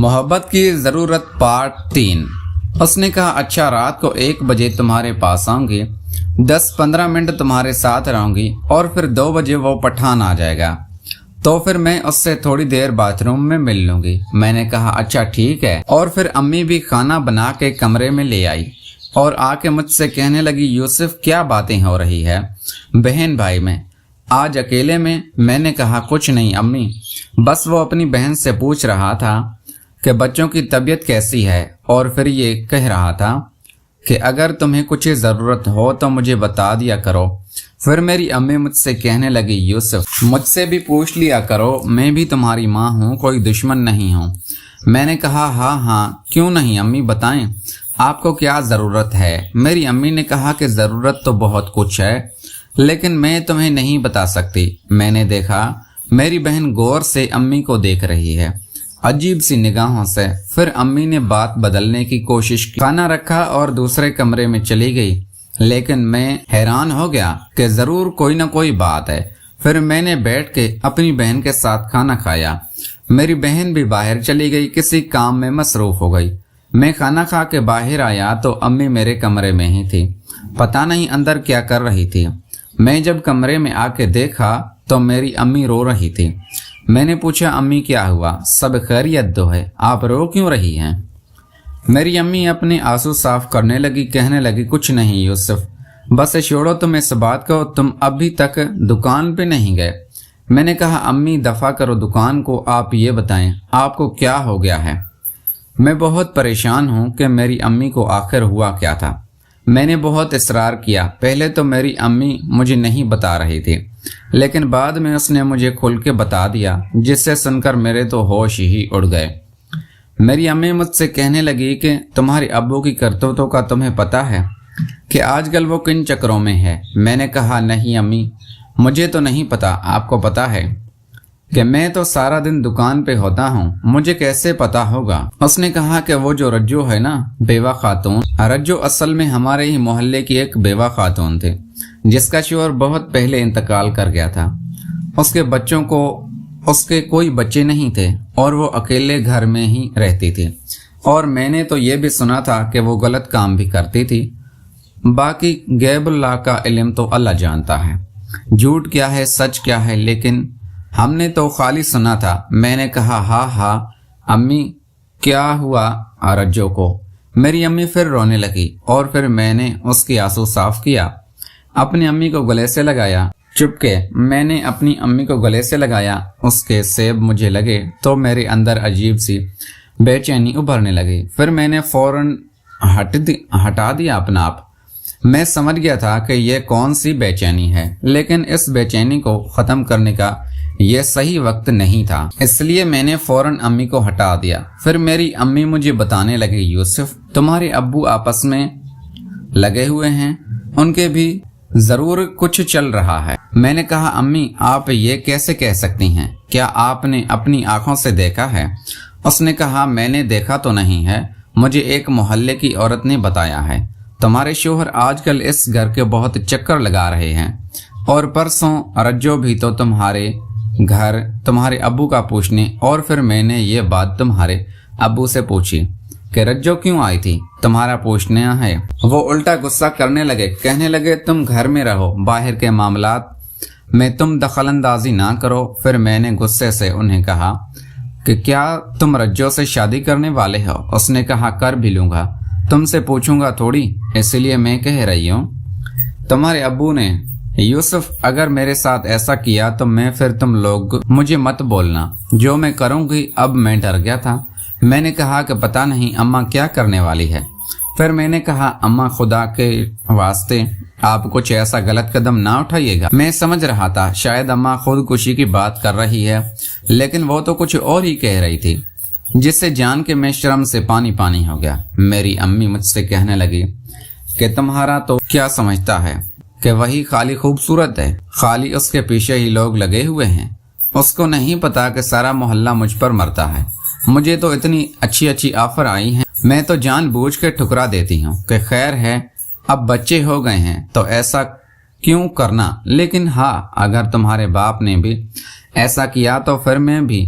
मोहब्बत की ज़रूरत पार्ट 3। उसने कहा अच्छा रात को 1 बजे तुम्हारे पास आऊंगी, 10-15 मिनट तुम्हारे साथ रहूंगी और फिर 2 बजे वो पठान आ जाएगा, तो फिर मैं उससे थोड़ी देर बाथरूम में मिल लूंगी। मैंने कहा अच्छा ठीक है। और फिर अम्मी भी खाना बना के कमरे में ले आई और आके मुझसे कहने लगी यूसुफ क्या बातें हो रही है बहन भाई में आज अकेले में। मैंने कहा कुछ नहीं अम्मी, बस वो अपनी बहन से पूछ रहा था कि बच्चों की तबीयत कैसी है और फिर ये कह रहा था कि अगर तुम्हें कुछ ज़रूरत हो तो मुझे बता दिया करो। फिर मेरी अम्मी मुझसे कहने लगी यूसुफ मुझसे भी पूछ लिया करो, मैं भी तुम्हारी माँ हूँ, कोई दुश्मन नहीं हूँ। मैंने कहा हाँ क्यों नहीं अम्मी, बताएं आपको क्या ज़रूरत है। मेरी अम्मी ने कहा कि ज़रूरत तो बहुत कुछ है लेकिन मैं तुम्हें नहीं बता सकती। मैंने देखा मेरी बहन गौर से अम्मी को देख रही है अजीब सी निगाहों से। फिर अम्मी ने बात बदलने की कोशिश की, खाना रखा और दूसरे कमरे में चली गई। लेकिन मैं हैरान हो गया कि जरूर कोई ना कोई बात है। फिर मैंने बैठ के अपनी बहन के साथ खाना खाया। मेरी बहन भी बाहर चली गई, किसी काम में मसरूफ हो गई। मैं खाना खा के बाहर आया तो अम्मी मेरे कमरे में ही थी, पता नहीं अंदर क्या कर रही थी। मैं जब कमरे में आके देखा तो मेरी अम्मी रो रही थी। मैंने पूछा अम्मी क्या हुआ, सब खैरियत तो है, आप रो क्यों रही हैं। मेरी अम्मी अपने आंसू साफ करने लगी, कहने लगी कुछ नहीं यूसुफ, बस छोड़ो तुम इस बात को, तुम अभी तक दुकान पे नहीं गए। मैंने कहा अम्मी दफा करो दुकान को, आप ये बताएं आपको क्या हो गया है। मैं बहुत परेशान हूँ कि मेरी अम्मी को आखिर हुआ क्या था। मैंने बहुत इसरार किया, पहले तो मेरी अम्मी मुझे नहीं बता रही थी लेकिन बाद में उसने मुझे खुल के बता दिया, जिससे सुनकर मेरे तो होश ही उड़ गए। मेरी अम्मी मुझसे कहने लगी कि तुम्हारे अब्बू की करतूतों का तुम्हें पता है कि आजकल वो किन चक्करों में है। मैंने कहा नहीं अम्मी, मुझे तो नहीं पता, आपको पता है कि मैं तो सारा दिन दुकान पे होता हूँ, मुझे कैसे पता होगा। उसने कहा कि वो जो रज्जू है ना, बेवा खातून, रज्जू असल में हमारे ही मोहल्ले की एक बेवा खातून थी जिसका शौहर बहुत पहले इंतकाल कर गया था। उसके कोई बच्चे नहीं थे और वो अकेले घर में ही रहती थी। और मैंने तो ये भी सुना था कि वो गलत काम भी करती थी। बाकी गैबुल्लाह का इल्म तो अल्लाह जानता है, झूठ क्या है सच क्या है, लेकिन हमने तो खाली सुना था। मैंने कहा हाँ अम्मी क्या हुआ रज्जो को। मेरी अम्मी फिर रोने लगी और फिर मैंने उसकी आंसू साफ किया, अपनी अम्मी को गले से लगाया। चुपके मैंने अपनी अम्मी को गले से लगाया, उसके सेब मुझे लगे तो मेरे अंदर अजीब सी बेचैनी उभरने लगी। फिर मैंने फौरन हटा दिया अपना आप। मैं समझ गया था कि यह कौन सी बेचैनी है, लेकिन इस बेचैनी को ख़त्म करने का यह सही वक्त नहीं था, इसलिए मैंने फौरन अम्मी को हटा दिया। फिर मेरी अम्मी मुझे बताने लगी यूसुफ तुम्हारे अब्बू आपस में लगे हुए हैं, उनके भी जरूर कुछ चल रहा है। मैंने कहा अम्मी आप ये कैसे कह सकती हैं, क्या आपने अपनी आंखों से देखा है। उसने कहा मैंने देखा तो नहीं है, मुझे एक मोहल्ले की औरत ने बताया है। तुम्हारे शौहर आजकल इस घर के बहुत चक्कर लगा रहे हैं और परसों रज्जो भी तो तुम्हारे घर तुम्हारे अब्बू का पूछने, और फिर मैंने ये बात तुम्हारे अब्बू से पूछी कि रज्जो क्यों आई थी, तुम्हारा पूछने है। वो उल्टा गुस्सा करने लगे, कहने लगे तुम घर में रहो, बाहर के मामलात में तुम दखलंदाजी ना करो। फिर मैंने गुस्से से उन्हें कहा कि क्या तुम रज्जो से शादी करने वाले हो। उसने कहा कर भी लूंगा, तुमसे पूछूंगा थोड़ी, इसलिए मैं कह रही हूँ। तुम्हारे अब्बू ने यूसुफ अगर मेरे साथ ऐसा किया तो मैं फिर तुम लोग मुझे मत बोलना, जो मैं करूंगी। अब मैं डर गया था। मैंने कहा कि पता नहीं अम्मा क्या करने वाली है। फिर मैंने कहा अम्मा खुदा के वास्ते आप कुछ ऐसा गलत कदम ना उठाइएगा। मैं समझ रहा था शायद अम्मा खुदकुशी की बात कर रही है, लेकिन वो तो कुछ और ही कह रही थी, जिससे जान के मैं शर्म से पानी पानी हो गया। मेरी अम्मी मुझसे कहने लगी कि तुम्हारा तो क्या समझता है कि वही खाली खूबसूरत है, खाली उसके पीछे ही लोग लगे हुए हैं, उसको नहीं पता कि सारा मोहल्ला मुझ पर मरता है। मुझे तो इतनी अच्छी ऑफर आई हैं, मैं तो जानबूझ के ठुकरा देती हूँ कि खैर है अब बच्चे हो गए हैं तो ऐसा क्यों करना। लेकिन हाँ, अगर तुम्हारे बाप ने भी ऐसा किया तो फिर मैं भी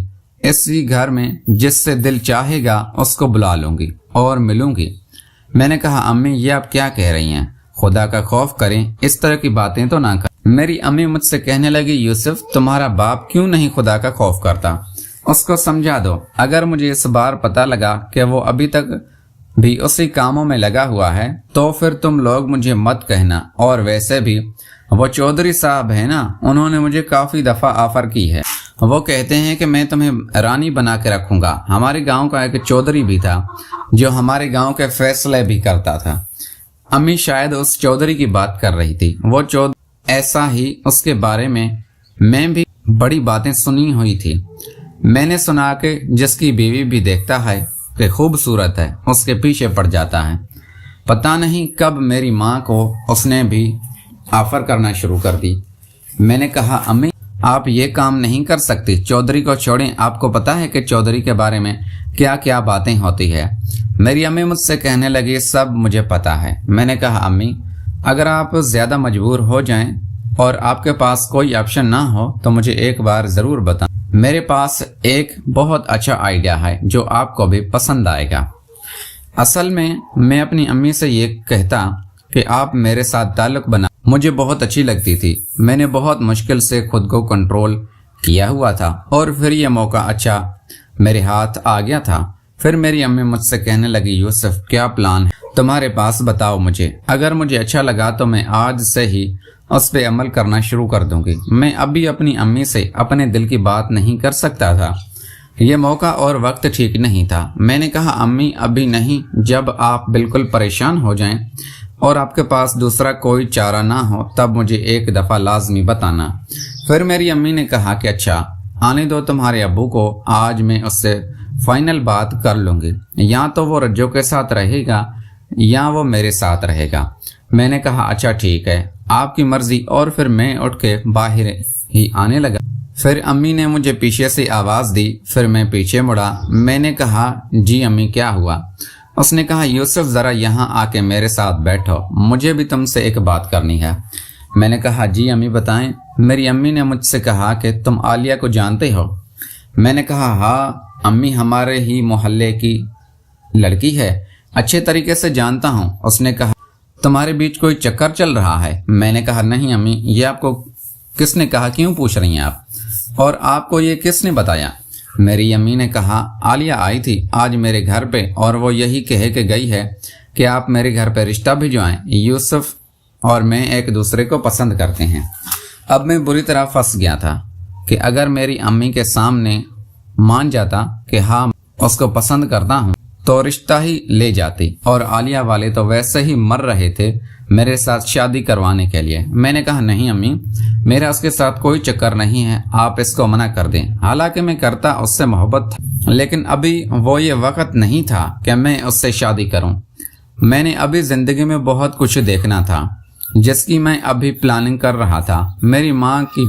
اسی گھر میں جس سے دل چاہے گا اس کو بلا لوں گی اور ملوں گی۔ میں نے کہا امی یہ آپ کیا کہہ رہی ہیں؟ خدا کا خوف کریں، اس طرح کی باتیں تو نہ کریں۔ میری امی مجھ سے کہنے لگی یوسف تمہارا باپ کیوں نہیں خدا کا خوف کرتا؟ اس کو سمجھا دو۔ اگر مجھے اس بار پتہ لگا کہ وہ ابھی تک بھی اسی کاموں میں لگا ہوا ہے تو پھر تم لوگ مجھے مت کہنا۔ اور ویسے بھی وہ چودھری صاحب ہے نا، انہوں نے مجھے کافی دفعہ آفر کی ہے۔ وہ کہتے ہیں کہ میں تمہیں رانی بنا کے رکھوں گا۔ ہمارے گاؤں کا ایک چودھری بھی تھا جو ہمارے گاؤں کے فیصلے بھی کرتا تھا۔ امی شاید اس چودھری کی بات کر رہی تھی۔ وہ چودھری ایسا ہی اس کے بارے میں بھی بڑی باتیں سنی ہوئی تھی۔ میں نے سنا کہ جس کی بیوی بھی دیکھتا ہے کہ خوبصورت ہے اس کے پیچھے پڑ جاتا ہے۔ پتہ نہیں کب میری ماں کو اس نے بھی آفر کرنا شروع کر دی۔ میں نے کہا امی آپ یہ کام نہیں کر سکتی، چودھری کو چھوڑیں، آپ کو پتہ ہے کہ چودھری کے بارے میں کیا کیا باتیں ہوتی ہے۔ میری امی مجھ سے کہنے لگی سب مجھے پتہ ہے۔ میں نے کہا امی اگر آپ زیادہ مجبور ہو جائیں اور آپ کے پاس کوئی آپشن نہ ہو تو مجھے ایک بار ضرور بتائیں۔ میرے پاس ایک بہت اچھا آئیڈیا ہے جو آپ کو بھی پسند آئے گا۔ اصل میں اپنی امی سے یہ کہتا کہ آپ میرے ساتھ تعلق بنا مجھے بہت اچھی لگتی تھی۔ میں نے بہت مشکل سے خود کو کنٹرول کیا ہوا تھا اور پھر یہ موقع اچھا میرے ہاتھ آ گیا تھا۔ پھر میری امی مجھ سے کہنے لگی یوسف کیا پلان ہے تمہارے پاس، بتاؤ مجھے۔ اگر مجھے اچھا لگا تو میں آج سے ہی اس پہ عمل کرنا شروع کر دوں گی۔ میں ابھی اپنی امی سے اپنے دل کی بات نہیں کر سکتا تھا، یہ موقع اور وقت ٹھیک نہیں تھا۔ میں نے کہا امی ابھی نہیں، جب آپ بالکل پریشان ہو جائیں اور آپ کے پاس دوسرا کوئی چارہ نہ ہو تب مجھے ایک دفعہ لازمی بتانا۔ پھر میری امی نے کہا کہ اچھا آنے دو تمہارے ابو کو، آج میں اس سے فائنل بات کر لوں گی، یا تو وہ رجو کے ساتھ رہے گا یا وہ میرے ساتھ رہے گا۔ میں نے کہا اچھا ٹھیک ہے آپ کی مرضی، اور پھر میں اٹھ کے باہر ہی آنے لگا۔ پھر امی نے مجھے پیچھے سے آواز دی، پھر میں پیچھے مڑا۔ میں نے کہا جی امی کیا ہوا؟ اس نے کہا یوسف ذرا یہاں آ کے میرے ساتھ بیٹھو، مجھے بھی تم سے ایک بات کرنی ہے۔ میں نے کہا جی امی بتائیں۔ میری امی نے مجھ سے کہا کہ تم عالیہ کو جانتے ہو؟ میں نے کہا ہاں امی ہمارے ہی محلے کی لڑکی ہے، اچھے طریقے سے جانتا ہوں۔ اس نے کہا تمہارے بیچ کوئی چکر چل رہا ہے؟ میں نے کہا نہیں امی، یہ آپ کو کس نے کہا، کیوں پوچھ رہی ہیں آپ، اور آپ کو یہ کس نے بتایا؟ میری امی نے کہا عالیہ آئی تھی آج میرے گھر پہ اور وہ یہی کہے کہ گئی ہے کہ آپ میرے گھر پہ رشتہ بھجوائیں، یوسف اور میں ایک دوسرے کو پسند کرتے ہیں۔ اب میں بری طرح پھنس گیا تھا کہ اگر میری امی کے سامنے مان جاتا کہ ہاں اس کو پسند کرتا ہوں تو رشتہ ہی لے جاتی، اور عالیہ والے تو ویسے ہی مر رہے تھے میرے ساتھ شادی کروانے کے لیے۔ میں نے کہا نہیں امی، میرا اس کے ساتھ کوئی چکر نہیں ہے، آپ اس کو منع کر دیں۔ حالانکہ میں کرتا اس سے محبت تھا، لیکن ابھی وہ یہ وقت نہیں تھا کہ میں اس سے شادی کروں۔ میں نے ابھی زندگی میں بہت کچھ دیکھنا تھا جس کی میں ابھی پلاننگ کر رہا تھا۔ میری ماں کی